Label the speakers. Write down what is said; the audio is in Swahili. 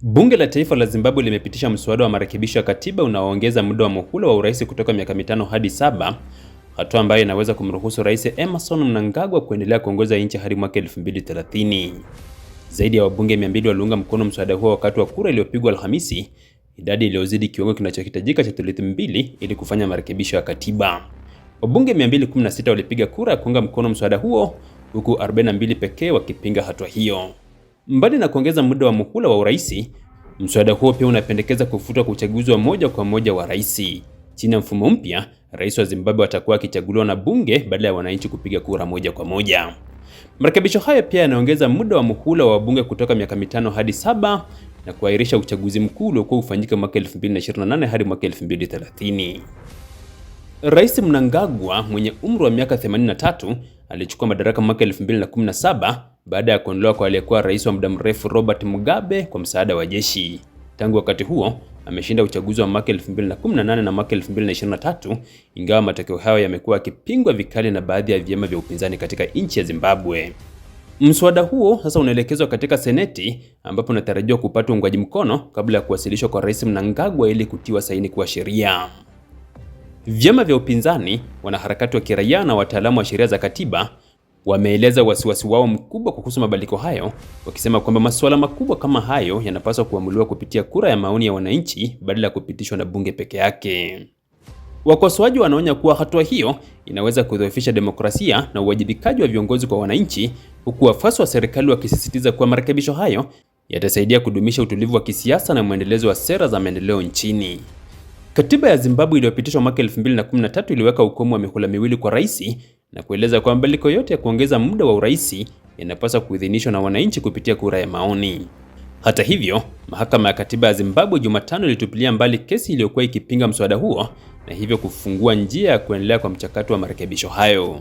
Speaker 1: Bunge la Taifa la Zimbabwe limepitisha mswada wa marekebisho ya katiba unaoongeza muda wa muhula wa urais kutoka miaka 5 hadi 7, hatua ambayo inaweza kumruhusu Rais Emmerson Mnangagwa kuendelea kuongoza nchi hadi mwaka 2030. Zaidi ya wabunge 200 waliunga mkono mswada huo wakati wa kura iliyopigwa Alhamisi, idadi iliyozidi kiwango kinachohitajika cha thuluthi mbili ili kufanya marekebisho ya katiba. Wabunge 216 walipiga kura ya kuunga mkono mswada huo, huku 42 pekee wakipinga hatua hiyo. Mbali na kuongeza muda wa muhula wa urais, mswada huo pia unapendekeza kufutwa kwa uchaguzi wa moja kwa moja wa rais. Chini ya mfumo mpya, rais wa Zimbabwe atakuwa akichaguliwa na bunge badala ya wananchi kupiga kura moja kwa moja. Marekebisho haya pia yanaongeza muda wa muhula wa wabunge kutoka miaka 5 hadi 7 na kuahirisha uchaguzi mkuu uliokuwa ufanyike mwaka 2028 hadi mwaka 2030. Rais Mnangagwa mwenye umri wa miaka 83 alichukua madaraka mwaka 2017 baada ya kuondolewa kwa aliyekuwa rais wa muda mrefu Robert Mugabe kwa msaada wa jeshi. Tangu wakati huo, ameshinda uchaguzi wa mwaka 2018 na mwaka 2023, ingawa matokeo hayo yamekuwa yakipingwa vikali na baadhi ya vyama vya upinzani katika nchi ya Zimbabwe. Mswada huo sasa unaelekezwa katika Seneti ambapo unatarajiwa kupata uungwaji mkono kabla ya kuwasilishwa kwa Rais Mnangagwa ili kutiwa saini kuwa sheria. Vyama vya upinzani, wanaharakati wa kiraia na wataalamu wa sheria za katiba wameeleza wasiwasi wao mkubwa kuhusu mabadiliko hayo, wakisema kwamba masuala makubwa kama hayo yanapaswa kuamuliwa kupitia kura ya maoni ya wananchi badala ya kupitishwa na bunge peke yake. Wakosoaji wanaonya kuwa hatua hiyo inaweza kudhoofisha demokrasia na uwajibikaji wa viongozi kwa wananchi, huku wafuasi wa serikali wakisisitiza kuwa marekebisho hayo yatasaidia kudumisha utulivu wa kisiasa na mwendelezo wa sera za maendeleo nchini. Katiba ya Zimbabwe iliyopitishwa mwaka 2013 iliweka ukomo wa mihula miwili kwa rais na kueleza kwamba mabadiliko yote ya kuongeza muda wa urais yanapaswa kuidhinishwa na wananchi kupitia kura ya maoni. Hata hivyo, mahakama ya katiba ya Zimbabwe Jumatano ilitupilia mbali kesi iliyokuwa ikipinga mswada huo na hivyo kufungua njia ya kuendelea kwa mchakato wa marekebisho hayo.